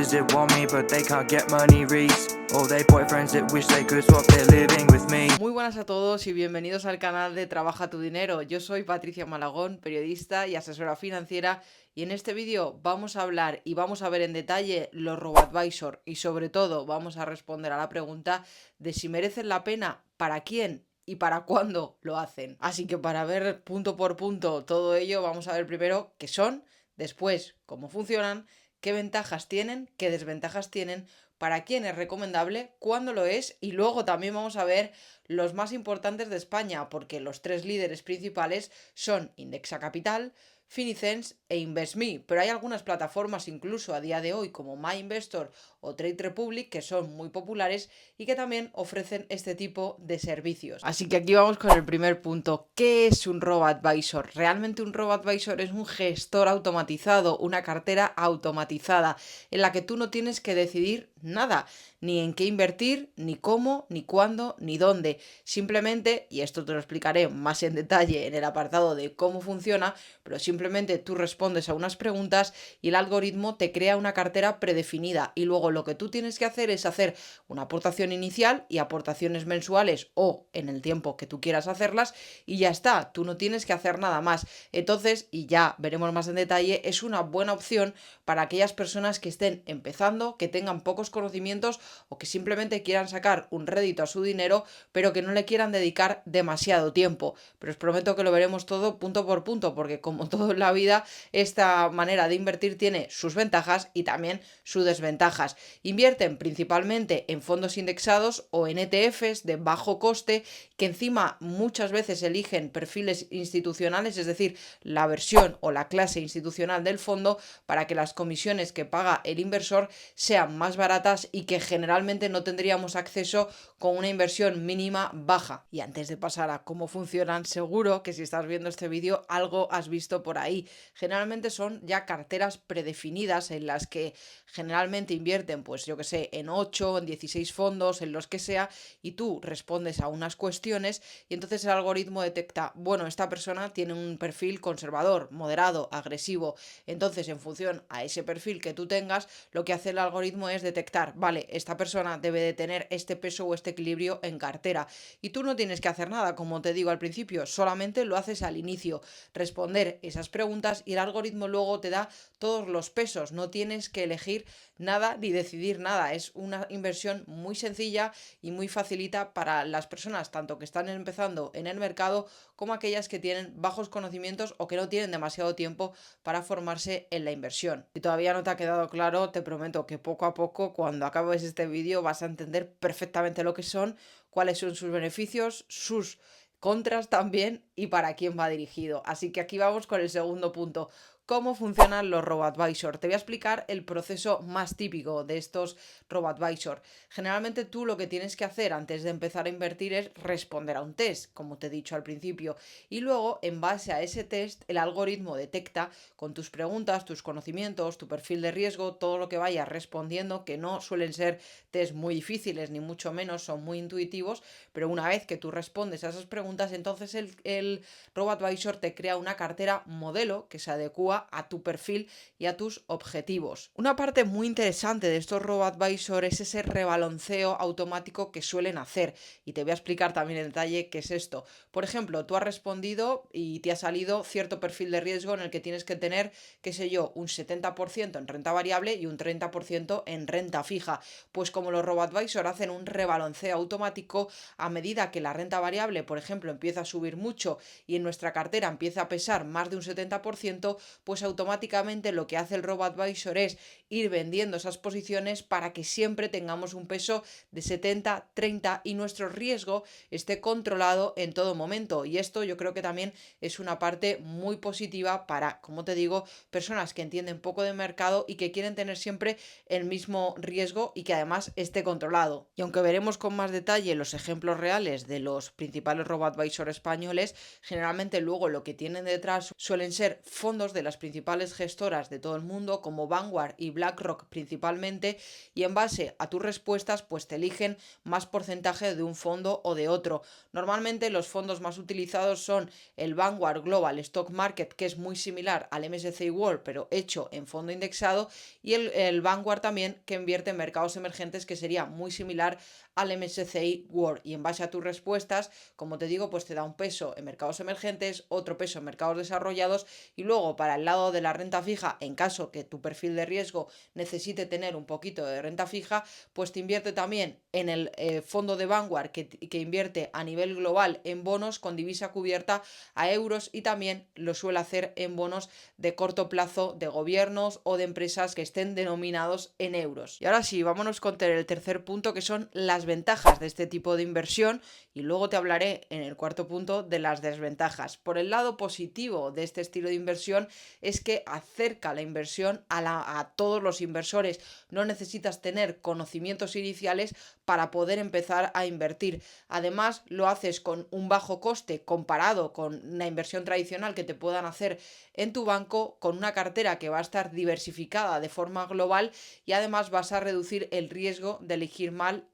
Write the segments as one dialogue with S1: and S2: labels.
S1: bitches that want me but they can't get money, Reese. All they boyfriends that wish they could swap their living with me.
S2: Muy buenas a todos y bienvenidos al canal de Trabaja tu Dinero. Yo soy Patricia Malagón, periodista y asesora financiera, y en este vídeo vamos a hablar y vamos a ver en detalle los robo-advisor y sobre todo vamos a responder a la pregunta de si merecen la pena, para quién y para cuándo lo hacen. Así que para ver punto por punto todo ello, vamos a ver primero qué son, después cómo funcionan, qué ventajas tienen, qué desventajas tienen, para quién es recomendable, cuándo lo es, y luego también vamos a ver los más importantes de España, porque los tres líderes principales son Indexa Capital, Finicens e InvestMe, pero hay algunas plataformas incluso a día de hoy como MyInvestor o Trade Republic que son muy populares y que también ofrecen este tipo de servicios. Así que aquí vamos con el primer punto. ¿Qué es un robo-advisor? Realmente un robo-advisor es un gestor automatizado, una cartera automatizada en la que tú no tienes que decidir nada, ni en qué invertir, ni cómo, ni cuándo, ni dónde. Simplemente, y esto te lo explicaré más en detalle en el apartado de cómo funciona, pero simplemente tú respondes a unas preguntas y el algoritmo te crea una cartera predefinida, y luego lo que tú tienes que hacer es hacer una aportación inicial y aportaciones mensuales o en el tiempo que tú quieras hacerlas, y ya está, tú no tienes que hacer nada más. Entonces, y ya veremos más en detalle, es una buena opción para aquellas personas que estén empezando, que tengan pocos conocimientos o que simplemente quieran sacar un rédito a su dinero, pero que no le quieran dedicar demasiado tiempo. Pero os prometo que lo veremos todo punto por punto, porque como todo en la vida, esta manera de invertir tiene sus ventajas y también sus desventajas. Invierten principalmente en fondos indexados o en ETFs de bajo coste, que encima muchas veces eligen perfiles institucionales, es decir, la versión o la clase institucional del fondo, para que las comisiones que paga el inversor sean más baratas y que generalmente no tendríamos acceso con una inversión mínima baja. Y antes de pasar a cómo funcionan, seguro que si estás viendo este vídeo algo has visto por ahí. Generalmente son ya carteras predefinidas en las que generalmente invierten, pues yo que sé, en 8, en 16 fondos, en los que sea, y tú respondes a unas cuestiones y entonces el algoritmo detecta, bueno, esta persona tiene un perfil conservador, moderado, agresivo. Entonces, en función a ese perfil que tú tengas, lo que hace el algoritmo es detectar, vale, esta persona debe de tener este peso o este equilibrio en cartera. Y tú no tienes que hacer nada, como te digo al principio, solamente lo haces al inicio, responder esas preguntas, y el algoritmo luego te da todos los pesos. No tienes que elegir nada ni decidir nada. Es una inversión muy sencilla y muy facilita para las personas, tanto que están empezando en el mercado como aquellas que tienen bajos conocimientos o que no tienen demasiado tiempo para formarse en la inversión. Si todavía no te ha quedado claro, te prometo que poco a poco, cuando acabes este vídeo, vas a entender perfectamente lo que son, cuáles son sus beneficios, sus contras también y para quién va dirigido. Así que aquí vamos con el segundo punto. ¿Cómo funcionan los robo-advisor? Te voy a explicar el proceso más típico de estos robo-advisor. Generalmente tú lo que tienes que hacer antes de empezar a invertir es responder a un test, como te he dicho al principio, y luego en base a ese test el algoritmo detecta con tus preguntas, tus conocimientos, tu perfil de riesgo, todo lo que vayas respondiendo, que no suelen ser test muy difíciles ni mucho menos, son muy intuitivos, pero una vez que tú respondes a esas preguntas, entonces el robo-advisor te crea una cartera modelo que se adecua a tu perfil y a tus objetivos. Una parte muy interesante de estos robo-advisor es ese rebalanceo automático que suelen hacer, y te voy a explicar también en detalle qué es esto. Por ejemplo, tú has respondido y te ha salido cierto perfil de riesgo en el que tienes que tener, qué sé yo, un 70% en renta variable y un 30% en renta fija. Pues como los robo-advisor hacen un rebalanceo automático, a medida que la renta variable, por ejemplo, empieza a subir mucho y en nuestra cartera empieza a pesar más de un 70%, pues automáticamente lo que hace el robo-advisor es ir vendiendo esas posiciones para que siempre tengamos un peso de 70-30 y nuestro riesgo esté controlado en todo momento. Y esto yo creo que también es una parte muy positiva para, como te digo, personas que entienden poco de mercado y que quieren tener siempre el mismo riesgo y que además esté controlado. Y aunque veremos con más detalle los ejemplos reales de los principales robo-advisor españoles, generalmente luego lo que tienen detrás suelen ser fondos de las principales gestoras de todo el mundo, como Vanguard y BlackRock principalmente, y en base a tus respuestas, pues te eligen más porcentaje de un fondo o de otro. Normalmente los fondos más utilizados son el Vanguard Global Stock Market, que es muy similar al MSCI World, pero hecho en fondo indexado, y el Vanguard también, que invierte en mercados emergentes, que sería muy similar al MSCI World. Y en base a tus respuestas, como te digo, pues te da un peso en mercados emergentes, otro peso en mercados desarrollados, y luego para el lado de la renta fija, en caso que tu perfil de riesgo necesite tener un poquito de renta fija, pues te invierte también en el fondo de Vanguard, que invierte a nivel global en bonos con divisa cubierta a euros, y también lo suele hacer en bonos de corto plazo de gobiernos o de empresas que estén denominados en euros. Y ahora sí, vámonos con el tercer punto, que son las ventajas de este tipo de inversión, y luego te hablaré en el cuarto punto de las desventajas. Por el lado positivo de este estilo de inversión es que acerca la inversión a todos los inversores. No necesitas tener conocimientos iniciales para poder empezar a invertir. Además, lo haces con un bajo coste comparado con una inversión tradicional que te puedan hacer en tu banco, con una cartera que va a estar diversificada de forma global, y además vas a reducir el riesgo de elegir mal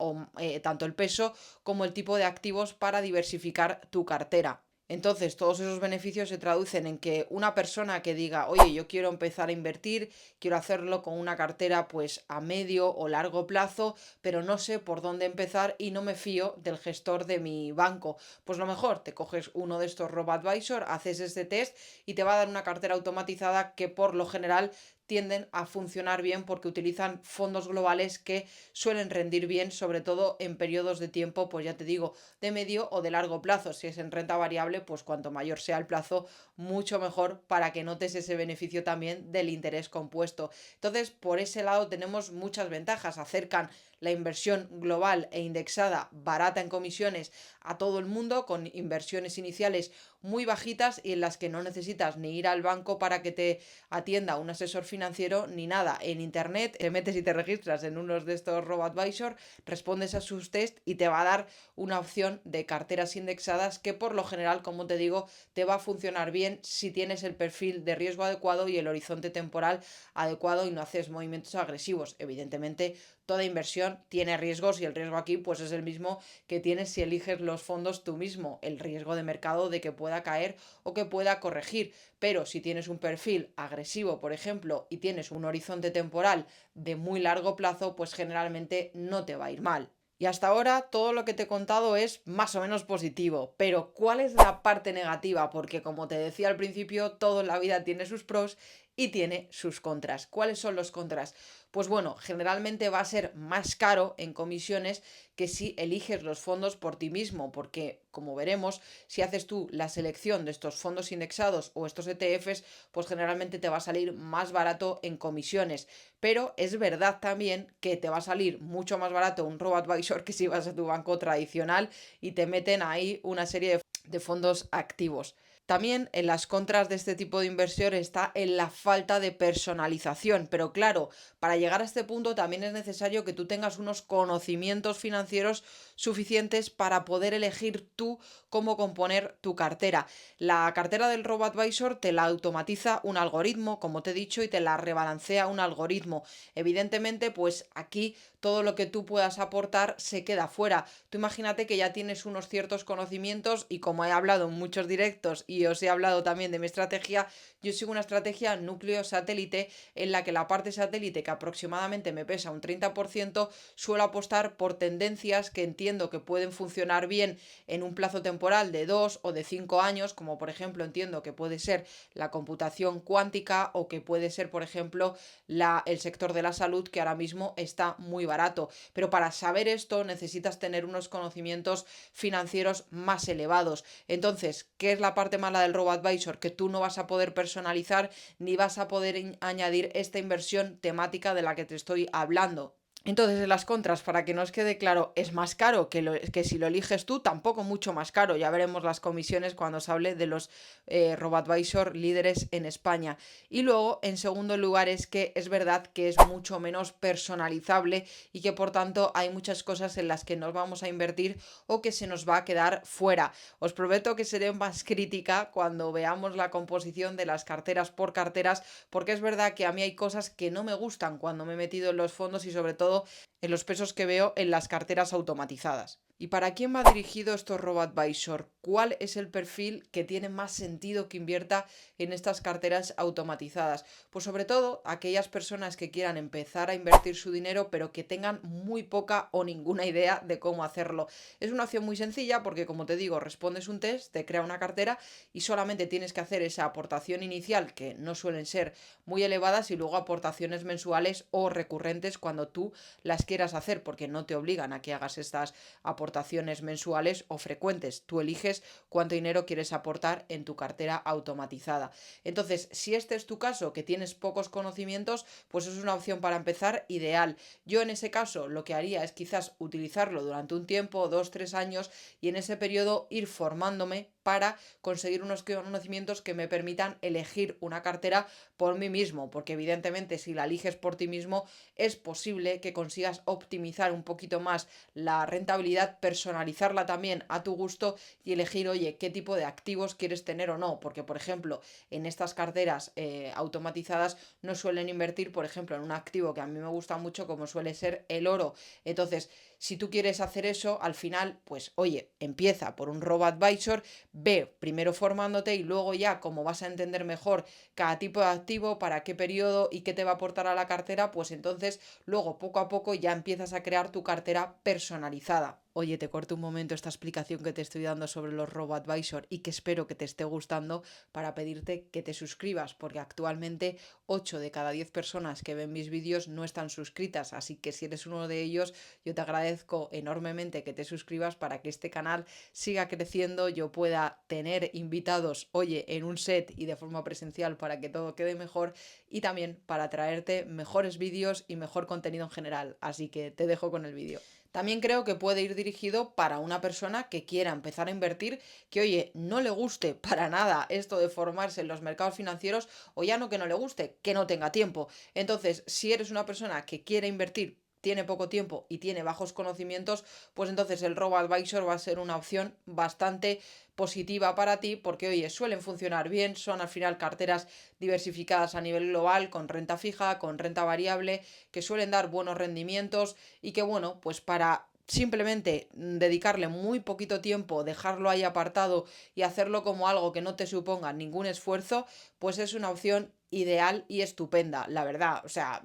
S2: tanto el peso como el tipo de activos para diversificar tu cartera. Entonces, todos esos beneficios se traducen en que una persona que diga, oye, yo quiero empezar a invertir, quiero hacerlo con una cartera pues a medio o largo plazo, pero no sé por dónde empezar y no me fío del gestor de mi banco. Pues lo mejor, te coges uno de estos robo-advisor, haces este test y te va a dar una cartera automatizada que por lo general tienden a funcionar bien porque utilizan fondos globales que suelen rendir bien, sobre todo en periodos de tiempo, pues ya te digo, de medio o de largo plazo. Si es en renta variable, pues cuanto mayor sea el plazo, mucho mejor, para que notes ese beneficio también del interés compuesto. Entonces, por ese lado tenemos muchas ventajas. Acercan la inversión global e indexada barata en comisiones a todo el mundo, con inversiones iniciales muy bajitas y en las que no necesitas ni ir al banco para que te atienda un asesor financiero ni nada. En internet te metes y te registras en unos de estos robo-advisor, respondes a sus test y te va a dar una opción de carteras indexadas que por lo general, como te digo, te va a funcionar bien si tienes el perfil de riesgo adecuado y el horizonte temporal adecuado y no haces movimientos agresivos. Evidentemente, toda inversión tiene riesgos y el riesgo aquí pues es el mismo que tienes si eliges los fondos tú mismo, el riesgo de mercado de que pueda caer o que pueda corregir. Pero si tienes un perfil agresivo, por ejemplo, y tienes un horizonte temporal de muy largo plazo, pues generalmente no te va a ir mal. Y hasta ahora todo lo que te he contado es más o menos positivo, pero ¿cuál es la parte negativa? Porque como te decía al principio, todo en la vida tiene sus pros y tiene sus contras. ¿Cuáles son los contras? Pues bueno, generalmente va a ser más caro en comisiones que si eliges los fondos por ti mismo, porque como veremos, si haces tú la selección de estos fondos indexados o estos ETFs, pues generalmente te va a salir más barato en comisiones. Pero es verdad también que te va a salir mucho más barato un robo-advisor que si vas a tu banco tradicional y te meten ahí una serie de fondos activos. También en las contras de este tipo de inversión está en la falta de personalización, pero claro, para llegar a este punto también es necesario que tú tengas unos conocimientos financieros suficientes para poder elegir tú cómo componer tu cartera. La cartera del robo-advisor te la automatiza un algoritmo, como te he dicho, y te la rebalancea un algoritmo. Evidentemente, pues aquí todo lo que tú puedas aportar se queda fuera. Tú imagínate que ya tienes unos ciertos conocimientos y como he hablado en muchos directos y os he hablado también de mi estrategia, yo sigo una estrategia núcleo satélite en la que la parte satélite, que aproximadamente me pesa un 30%, suelo apostar por tendencias que entiendo que pueden funcionar bien en un plazo temporal de 2 o de 5 años, como por ejemplo entiendo que puede ser la computación cuántica o que puede ser, por ejemplo, el sector de la salud, que ahora mismo está muy barato. Pero para saber esto necesitas tener unos conocimientos financieros más elevados. Entonces, ¿qué es la parte mala del robo-advisor? Que tú no vas a poder personalizar ni vas a poder añadir esta inversión temática de la que te estoy hablando. Entonces, en las contras, para que no os quede claro, es más caro que si lo eliges tú, tampoco mucho más caro. Ya veremos las comisiones cuando os hable de los RoboAdvisor líderes en España. Y luego, en segundo lugar, es que es verdad que es mucho menos personalizable y que por tanto hay muchas cosas en las que nos vamos a invertir o que se nos va a quedar fuera. Os prometo que seré más crítica cuando veamos la composición de las carteras por carteras, porque es verdad que a mí hay cosas que no me gustan cuando me he metido en los fondos y sobre todo en los pesos que veo en las carteras automatizadas. ¿Y para quién va dirigido estos RoboAdvisor? ¿Cuál es el perfil que tiene más sentido que invierta en estas carteras automatizadas? Pues sobre todo aquellas personas que quieran empezar a invertir su dinero pero que tengan muy poca o ninguna idea de cómo hacerlo. Es una opción muy sencilla porque, como te digo, respondes un test, te crea una cartera y solamente tienes que hacer esa aportación inicial, que no suelen ser muy elevadas, y luego aportaciones mensuales o recurrentes cuando tú las quieras hacer, porque no te obligan a que hagas estas aportaciones mensuales o frecuentes. Tú eliges cuánto dinero quieres aportar en tu cartera automatizada. Entonces, si este es tu caso, que tienes pocos conocimientos, pues es una opción para empezar ideal. Yo en ese caso lo que haría es quizás utilizarlo durante un tiempo, 2, 3 años, y en ese periodo ir formándome para conseguir unos conocimientos que me permitan elegir una cartera por mí mismo, porque evidentemente si la eliges por ti mismo es posible que consigas optimizar un poquito más la rentabilidad, personalizarla también a tu gusto y elegir, oye, qué tipo de activos quieres tener o no, porque por ejemplo en estas carteras automatizadas no suelen invertir, por ejemplo, en un activo que a mí me gusta mucho como suele ser el oro. Entonces, si tú quieres hacer eso, al final, pues oye, empieza por un RoboAdvisor, ve primero formándote y luego ya, como vas a entender mejor cada tipo de activo, para qué periodo y qué te va a aportar a la cartera, pues entonces luego poco a poco ya empiezas a crear tu cartera personalizada. Oye, te corto un momento esta explicación que te estoy dando sobre los RoboAdvisor y que espero que te esté gustando, para pedirte que te suscribas, porque actualmente 8 de cada 10 personas que ven mis vídeos no están suscritas, así que si eres uno de ellos, yo te agradezco enormemente que te suscribas para que este canal siga creciendo, yo pueda tener invitados, oye, en un set y de forma presencial para que todo quede mejor, y también para traerte mejores vídeos y mejor contenido en general. Así que te dejo con el vídeo. También creo que puede ir dirigido para una persona que quiera empezar a invertir, que oye, no le guste para nada esto de formarse en los mercados financieros, o ya no que no le guste, que no tenga tiempo. Entonces, si eres una persona que quiere invertir, tiene poco tiempo y tiene bajos conocimientos, pues entonces el RoboAdvisor va a ser una opción bastante positiva para ti, porque oye, suelen funcionar bien, son al final carteras diversificadas a nivel global, con renta fija, con renta variable, que suelen dar buenos rendimientos y que bueno, pues para simplemente dedicarle muy poquito tiempo, dejarlo ahí apartado y hacerlo como algo que no te suponga ningún esfuerzo, pues es una opción ideal y estupenda, la verdad. O sea,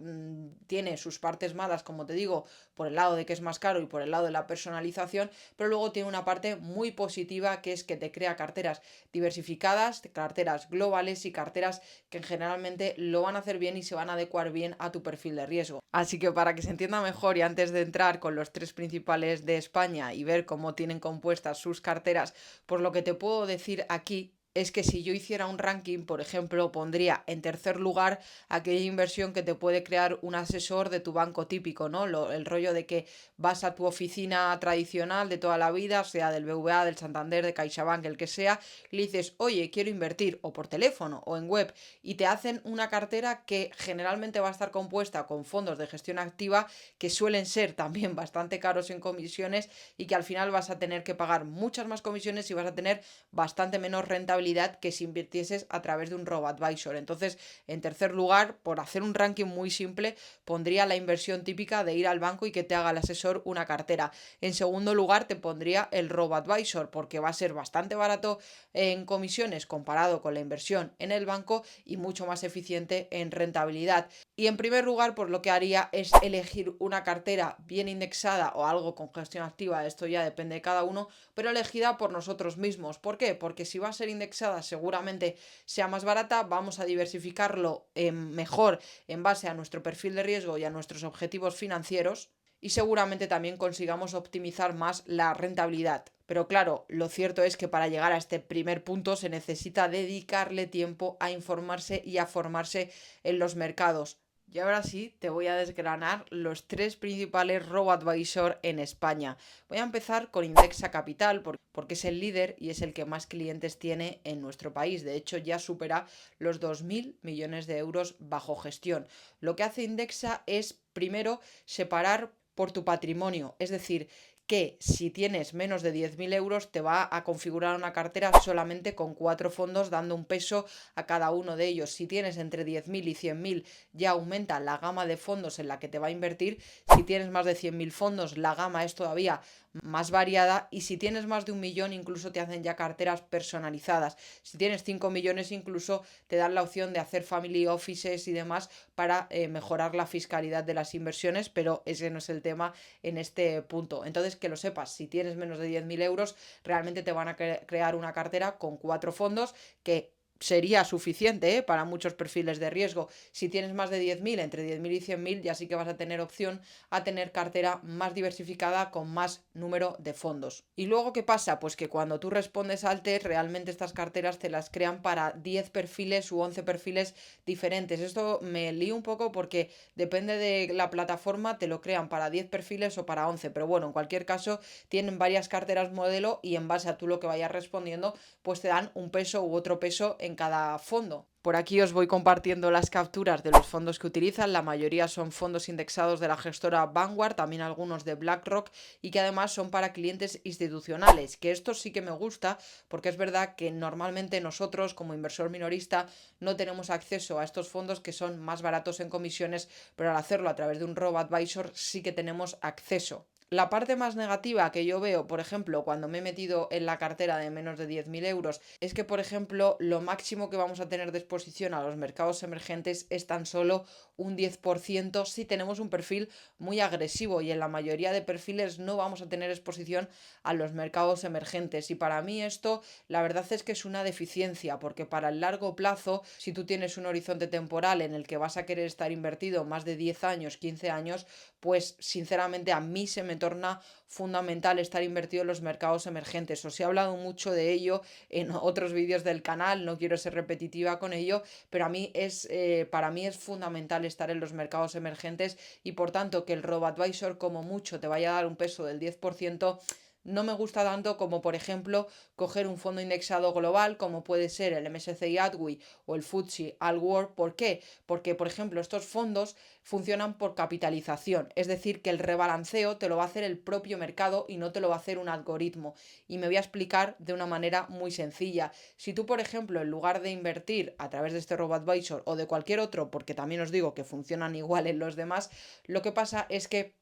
S2: tiene sus partes malas, como te digo, por el lado de que es más caro y por el lado de la personalización, pero luego tiene una parte muy positiva, que es que te crea carteras diversificadas, carteras globales y carteras que generalmente lo van a hacer bien y se van a adecuar bien a tu perfil de riesgo. Así que para que se entienda mejor, y antes de entrar con los tres principales de España y ver cómo tienen compuestas sus carteras, por lo que te puedo decir aquí es que si yo hiciera un ranking, por ejemplo, pondría en tercer lugar aquella inversión que te puede crear un asesor de tu banco típico, ¿no? El rollo de que vas a tu oficina tradicional de toda la vida, sea del BVA, del Santander, de CaixaBank, el que sea, y le dices, oye, quiero invertir, o por teléfono o en web, y te hacen una cartera que generalmente va a estar compuesta con fondos de gestión activa, que suelen ser también bastante caros en comisiones y que al final vas a tener que pagar muchas más comisiones y vas a tener bastante menos rentabilidad que si invirtieses a través de un RoboAdvisor. Entonces, en tercer lugar, por hacer un ranking muy simple, pondría la inversión típica de ir al banco y que te haga el asesor una cartera. En segundo lugar, te pondría el RoboAdvisor, porque va a ser bastante barato en comisiones comparado con la inversión en el banco y mucho más eficiente en rentabilidad. Y en primer lugar, pues lo que haría es elegir una cartera bien indexada o algo con gestión activa, esto ya depende de cada uno, pero elegida por nosotros mismos. ¿Por qué? Porque si va a ser indexada seguramente sea más barata, vamos a diversificarlo mejor en base a nuestro perfil de riesgo y a nuestros objetivos financieros, y seguramente también consigamos optimizar más la rentabilidad. Pero claro, lo cierto es que para llegar a este primer punto se necesita dedicarle tiempo a informarse y a formarse en los mercados. Y ahora sí, te voy a desgranar los tres principales robo-advisor en España. Voy a empezar con Indexa Capital porque es el líder y es el que más clientes tiene en nuestro país. De hecho, ya supera los 2.000 millones de euros bajo gestión. Lo que hace Indexa es, primero, separar por tu patrimonio. Es decir, que si tienes menos de 10.000 euros te va a configurar una cartera solamente con 4 fondos, dando un peso a cada uno de ellos. Si tienes entre 10.000 y 100.000 ya aumenta la gama de fondos en la que te va a invertir. Si tienes más de 100.000 fondos, la gama es todavía más variada, y si tienes más de 1 millón incluso te hacen ya carteras personalizadas. Si tienes 5 millones incluso te dan la opción de hacer family offices y demás para mejorar la fiscalidad de las inversiones, pero ese no es el tema en este punto. Entonces, que lo sepas, si tienes menos de 10.000 euros, realmente te van a crear una cartera con 4 fondos que sería suficiente para muchos perfiles de riesgo. Si tienes más de 10.000, entre 10.000 y 100.000, ya sí que vas a tener opción a tener cartera más diversificada con más número de fondos. ¿Y luego qué pasa? Pues que cuando tú respondes al test, realmente estas carteras te las crean para 10 perfiles u 11 perfiles diferentes. Esto me lío un poco porque depende de la plataforma, te lo crean para 10 perfiles o para 11, pero bueno, en cualquier caso tienen varias carteras modelo y en base a tú lo que vayas respondiendo, pues te dan un peso u otro peso en cada fondo. Por aquí os voy compartiendo las capturas de los fondos que utilizan. La mayoría son fondos indexados de la gestora Vanguard, también algunos de BlackRock, y que además son para clientes institucionales, que esto sí que me gusta porque es verdad que normalmente nosotros como inversor minorista no tenemos acceso a estos fondos, que son más baratos en comisiones, pero al hacerlo a través de un robo-advisor sí que tenemos acceso. La parte más negativa que yo veo, por ejemplo, cuando me he metido en la cartera de menos de 10.000 euros, es que, por ejemplo, lo máximo que vamos a tener de exposición a los mercados emergentes es tan solo un 10% si tenemos un perfil muy agresivo, y en la mayoría de perfiles no vamos a tener exposición a los mercados emergentes. Y para mí esto, la verdad es que es una deficiencia, porque para el largo plazo, si tú tienes un horizonte temporal en el que vas a querer estar invertido más de 10 años, 15 años, pues sinceramente a mí se me torna fundamental estar invertido en los mercados emergentes. Os he hablado mucho de ello en otros vídeos del canal, no quiero ser repetitiva con ello, pero para mí es fundamental estar en los mercados emergentes, y por tanto que el robo-advisor como mucho te vaya a dar un peso del 10%. No me gusta tanto como, por ejemplo, coger un fondo indexado global como puede ser el MSCI ADWI o el FTSE All World. ¿Por qué? Porque, por ejemplo, estos fondos funcionan por capitalización, es decir, que el rebalanceo te lo va a hacer el propio mercado y no te lo va a hacer un algoritmo. Y me voy a explicar de una manera muy sencilla. Si tú, por ejemplo, en lugar de invertir a través de este robo-advisor o de cualquier otro, porque también os digo que funcionan igual en los demás, lo que pasa es que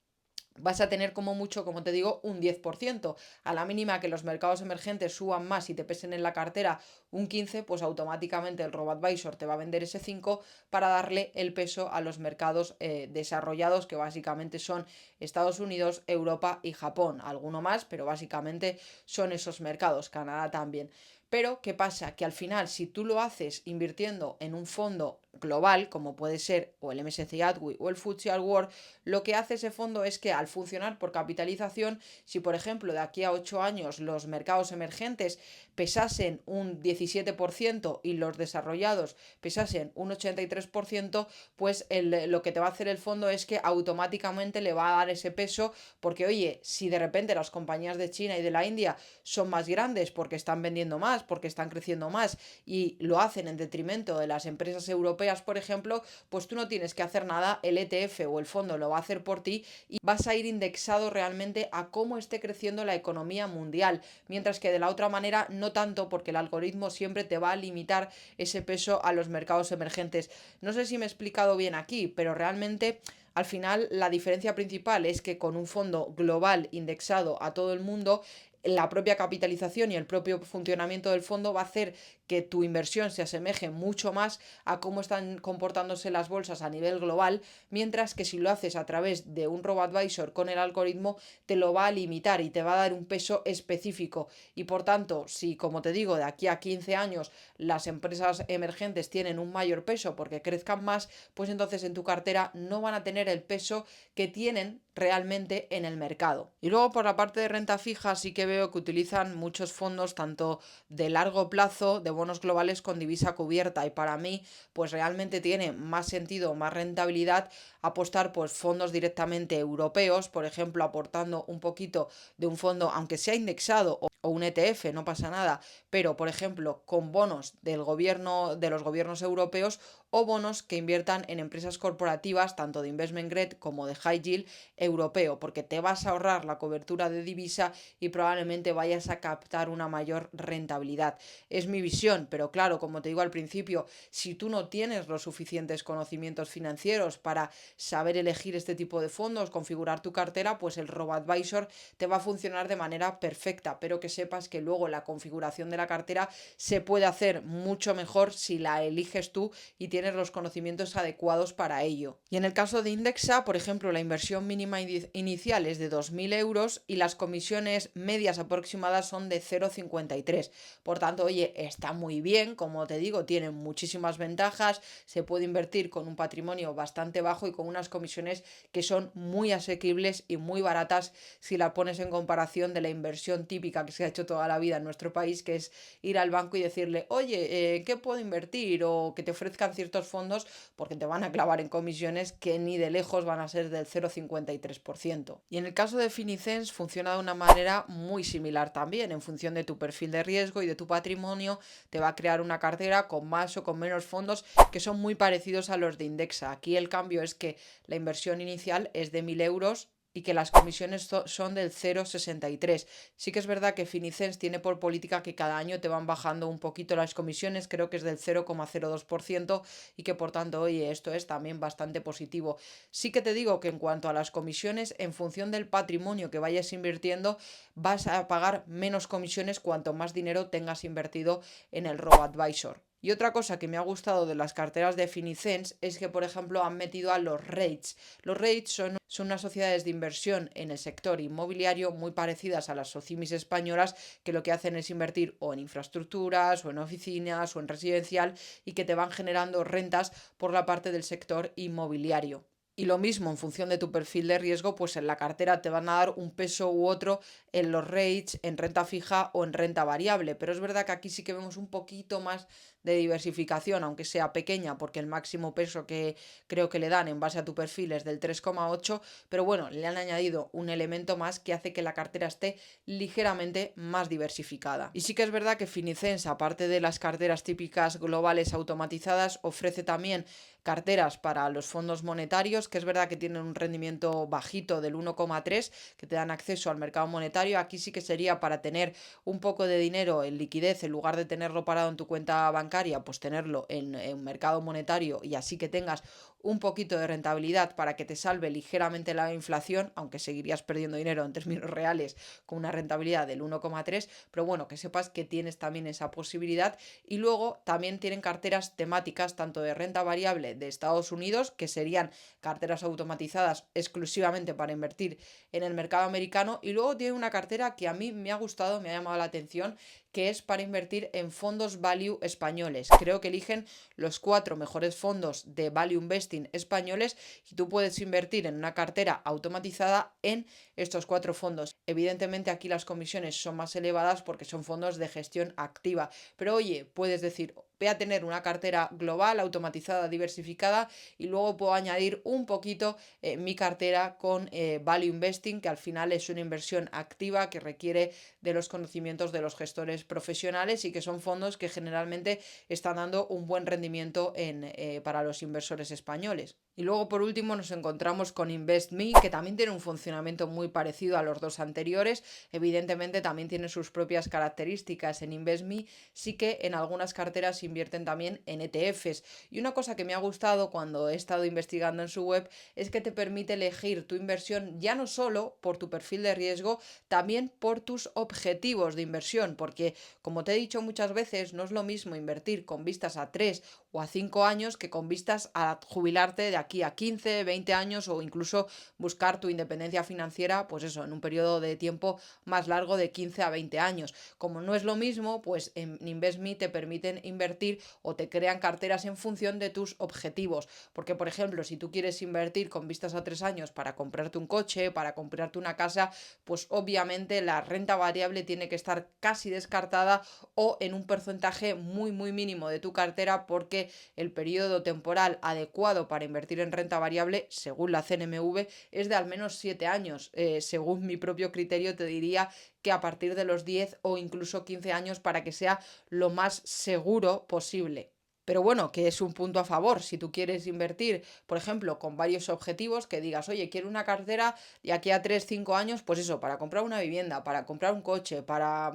S2: vas a tener como mucho, como te digo, un 10%. A la mínima que los mercados emergentes suban más y te pesen en la cartera un 15%, pues automáticamente el robo-advisor te va a vender ese 5% para darle el peso a los mercados desarrollados, que básicamente son Estados Unidos, Europa y Japón. Alguno más, pero básicamente son esos mercados, Canadá también. Pero, ¿qué pasa? Que al final, si tú lo haces invirtiendo en un fondo global, como puede ser o el MSCI ADWI o el FTSE All World, lo que hace ese fondo es que, al funcionar por capitalización, si por ejemplo de aquí a 8 años los mercados emergentes pesasen un 17% y los desarrollados pesasen un 83%, pues lo que te va a hacer el fondo es que automáticamente le va a dar ese peso, porque oye, si de repente las compañías de China y de la India son más grandes porque están vendiendo más, porque están creciendo más, y lo hacen en detrimento de las empresas europeas, por ejemplo, pues tú no tienes que hacer nada, el ETF o el fondo lo va a hacer por ti y vas a ir indexado realmente a cómo esté creciendo la economía mundial, mientras que de la otra manera no tanto, porque el algoritmo siempre te va a limitar ese peso a los mercados emergentes. No sé si me he explicado bien aquí, pero realmente al final la diferencia principal es que con un fondo global indexado a todo el mundo, la propia capitalización y el propio funcionamiento del fondo va a hacer que tu inversión se asemeje mucho más a cómo están comportándose las bolsas a nivel global, mientras que si lo haces a través de un robo-advisor con el algoritmo, te lo va a limitar y te va a dar un peso específico. Y por tanto, si, como te digo, de aquí a 15 años las empresas emergentes tienen un mayor peso porque crezcan más, pues entonces en tu cartera no van a tener el peso que tienen realmente en el mercado. Y luego por la parte de renta fija sí que veo que utilizan muchos fondos tanto de largo plazo, de bonos globales con divisa cubierta, y para mí pues realmente tiene más sentido, más rentabilidad apostar por fondos directamente europeos, por ejemplo aportando un poquito de un fondo aunque sea indexado o un ETF, no pasa nada, pero por ejemplo con bonos del gobierno, de los gobiernos europeos, o bonos que inviertan en empresas corporativas tanto de investment grade como de high yield europeo, porque te vas a ahorrar la cobertura de divisa y probablemente vayas a captar una mayor rentabilidad. Es mi visión, pero claro, como te digo al principio, si tú no tienes los suficientes conocimientos financieros para saber elegir este tipo de fondos, configurar tu cartera, pues el RoboAdvisor te va a funcionar de manera perfecta, pero que sepas que luego la configuración de la cartera se puede hacer mucho mejor si la eliges tú y tienes los conocimientos adecuados para ello. Y en el caso de Indexa, por ejemplo, la inversión mínima inicial es de 2.000 euros y las comisiones medias aproximadas son de 0,53. Por tanto, oye, está muy bien, como te digo, tiene muchísimas ventajas, se puede invertir con un patrimonio bastante bajo y con unas comisiones que son muy asequibles y muy baratas si la pones en comparación de la inversión típica que se ha hecho toda la vida en nuestro país, que es ir al banco y decirle, oye, ¿qué puedo invertir? O que te ofrezcan ciertos fondos, porque te van a clavar en comisiones que ni de lejos van a ser del 0,53%. Y en el caso de Finicens funciona de una manera muy similar también, en función de tu perfil de riesgo y de tu patrimonio, te va a crear una cartera con más o con menos fondos que son muy parecidos a los de Indexa. Aquí el cambio es que la inversión inicial es de 1.000 euros y que las comisiones son del 0,63. Sí que es verdad que Finicens tiene por política que cada año te van bajando un poquito las comisiones, creo que es del 0,02%, y que por tanto, oye, esto es también bastante positivo. Sí que te digo que en cuanto a las comisiones, en función del patrimonio que vayas invirtiendo, vas a pagar menos comisiones cuanto más dinero tengas invertido en el RoboAdvisor. Y otra cosa que me ha gustado de las carteras de Finicens es que, por ejemplo, han metido a los REITs. Los REITs son unas sociedades de inversión en el sector inmobiliario muy parecidas a las SOCIMIS españolas, que lo que hacen es invertir o en infraestructuras, o en oficinas, o en residencial, y que te van generando rentas por la parte del sector inmobiliario. Y lo mismo, en función de tu perfil de riesgo, pues en la cartera te van a dar un peso u otro en los rates, en renta fija o en renta variable. Pero es verdad que aquí sí que vemos un poquito más de diversificación, aunque sea pequeña, porque el máximo peso que creo que le dan en base a tu perfil es del 3,8, pero bueno, le han añadido un elemento más que hace que la cartera esté ligeramente más diversificada. Y sí que es verdad que Finicens, aparte de las carteras típicas globales automatizadas, ofrece también carteras para los fondos monetarios, que es verdad que tienen un rendimiento bajito del 1,3, que te dan acceso al mercado monetario. Aquí sí que sería para tener un poco de dinero en liquidez, en lugar de tenerlo parado en tu cuenta bancaria, pues tenerlo en un mercado monetario, y así que tengas un poquito de rentabilidad para que te salve ligeramente la inflación, aunque seguirías perdiendo dinero en términos reales con una rentabilidad del 1,3, pero bueno, que sepas que tienes también esa posibilidad. Y luego también tienen carteras temáticas tanto de renta variable de Estados Unidos, que serían carteras automatizadas exclusivamente para invertir en el mercado americano, y luego tiene una cartera que a mí me ha gustado, me ha llamado la atención, que es para invertir en fondos value españoles. Creo que eligen los 4 mejores fondos de value investing españoles y tú puedes invertir en una cartera automatizada en estos 4 fondos. Evidentemente aquí las comisiones son más elevadas porque son fondos de gestión activa, pero oye, puedes decir, voy a tener una cartera global, automatizada, diversificada, y luego puedo añadir un poquito mi cartera con value investing, que al final es una inversión activa que requiere de los conocimientos de los gestores profesionales, y que son fondos que generalmente están dando un buen rendimiento para los inversores españoles. Y luego por último nos encontramos con InvestMe, que también tiene un funcionamiento muy parecido a los dos anteriores. Evidentemente también tiene sus propias características. En InvestMe sí que en algunas carteras invierten también en ETFs. Y una cosa que me ha gustado cuando he estado investigando en su web es que te permite elegir tu inversión ya no solo por tu perfil de riesgo, también por tus objetivos de inversión, porque como te he dicho muchas veces, no es lo mismo invertir con vistas a 3 o a 5 años que con vistas a jubilarte de aquí a 15, 20 años o incluso buscar tu independencia financiera, pues eso, en un periodo de tiempo más largo de 15 a 20 años. Como no es lo mismo, pues en InvestMe te permiten invertir o te crean carteras en función de tus objetivos. Porque, por ejemplo, si tú quieres invertir con vistas a 3 años para comprarte un coche, para comprarte una casa, pues obviamente la renta variable tiene que estar casi descartada o en un porcentaje muy muy mínimo de tu cartera, porque el periodo temporal adecuado para invertir en renta variable, según la CNMV, es de al menos 7 años. Según mi propio criterio te diría que a partir de los 10 o incluso 15 años para que sea lo más seguro posible. Pero bueno, que es un punto a favor. Si tú quieres invertir, por ejemplo, con varios objetivos, que digas, oye, quiero una cartera de aquí a 3 5 años, pues eso, para comprar una vivienda, para comprar un coche, para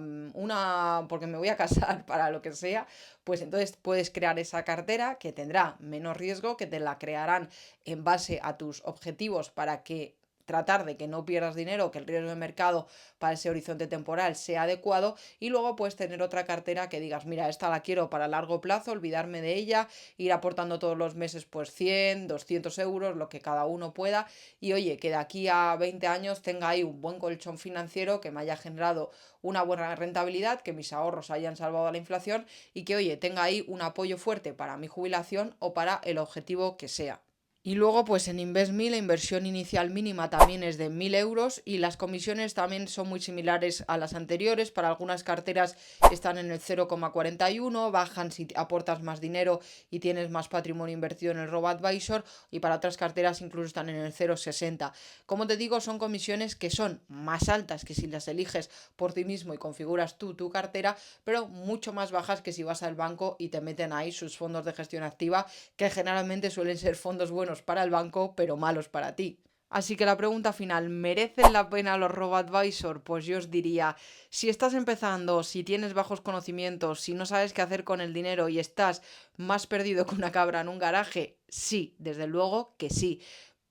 S2: porque me voy a casar, para lo que sea, pues entonces puedes crear esa cartera que tendrá menos riesgo, que te la crearán en base a tus objetivos para que tratar de que no pierdas dinero, que el riesgo de mercado para ese horizonte temporal sea adecuado, y luego puedes tener otra cartera que digas, mira, esta la quiero para largo plazo, olvidarme de ella, ir aportando todos los meses pues 100, 200 euros, lo que cada uno pueda, y oye, que de aquí a 20 años tenga ahí un buen colchón financiero, que me haya generado una buena rentabilidad, que mis ahorros hayan salvado a la inflación y que oye, tenga ahí un apoyo fuerte para mi jubilación o para el objetivo que sea. Y luego, pues en InvestMe la inversión inicial mínima también es de 1.000 euros y las comisiones también son muy similares a las anteriores. Para algunas carteras están en el 0,41, bajan si aportas más dinero y tienes más patrimonio invertido en el robo-advisor, y para otras carteras incluso están en el 0,60. Como te digo, son comisiones que son más altas que si las eliges por ti mismo y configuras tú tu cartera, pero mucho más bajas que si vas al banco y te meten ahí sus fondos de gestión activa, que generalmente suelen ser fondos buenos para el banco, pero malos para ti. Así que la pregunta final, ¿merecen la pena los robo-advisor? Pues yo os diría, si estás empezando, si tienes bajos conocimientos, si no sabes qué hacer con el dinero y estás más perdido que una cabra en un garaje, sí, desde luego que sí.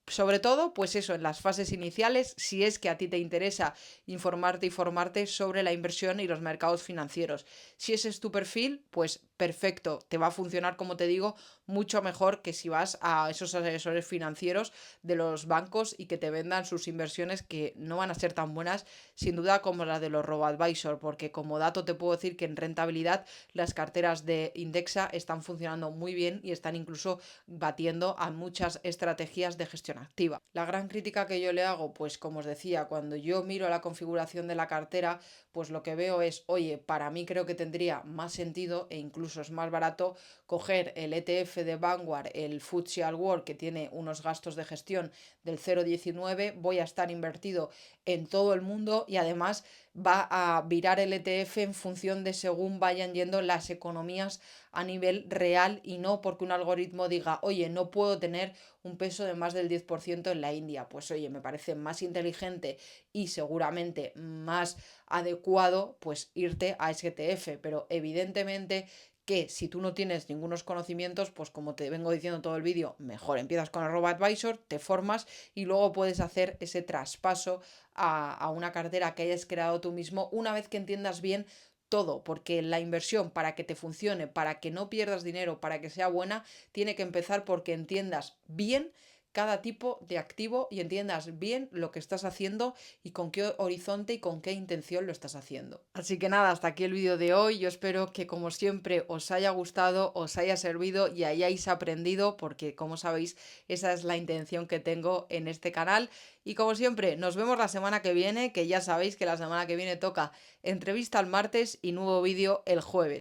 S2: Sobre todo, pues eso, en las fases iniciales, si es que a ti te interesa informarte y formarte sobre la inversión y los mercados financieros. Si ese es tu perfil, pues perfecto, te va a funcionar, como te digo, mucho mejor que si vas a esos asesores financieros de los bancos y que te vendan sus inversiones, que no van a ser tan buenas, sin duda, como las de los robo-advisor, porque como dato te puedo decir que en rentabilidad las carteras de Indexa están funcionando muy bien y están incluso batiendo a muchas estrategias de gestión activa. La gran crítica que yo le hago, pues como os decía, cuando yo miro la configuración de la cartera, pues lo que veo es, oye, para mí creo que tendría más sentido e incluso es más barato coger el ETF de Vanguard, el FTSE All World, que tiene unos gastos de gestión del 0,19, voy a estar invertido en todo el mundo y además va a virar el ETF en función de según vayan yendo las economías a nivel real, y no porque un algoritmo diga, oye, no puedo tener un peso de más del 10% en la India. Pues oye, me parece más inteligente y seguramente más adecuado pues irte a ese ETF, pero evidentemente que si tú no tienes ningunos conocimientos, pues como te vengo diciendo todo el vídeo, mejor empiezas con el robo-advisor, te formas y luego puedes hacer ese traspaso a una cartera que hayas creado tú mismo una vez que entiendas bien todo, porque la inversión, para que te funcione, para que no pierdas dinero, para que sea buena, tiene que empezar porque entiendas bien cada tipo de activo y entiendas bien lo que estás haciendo y con qué horizonte y con qué intención lo estás haciendo. Así que nada, hasta aquí el vídeo de hoy. Yo espero que, como siempre, os haya gustado, os haya servido y hayáis aprendido, porque como sabéis, esa es la intención que tengo en este canal. Y como siempre, nos vemos la semana que viene, que ya sabéis que la semana que viene toca entrevista el martes y nuevo vídeo el jueves.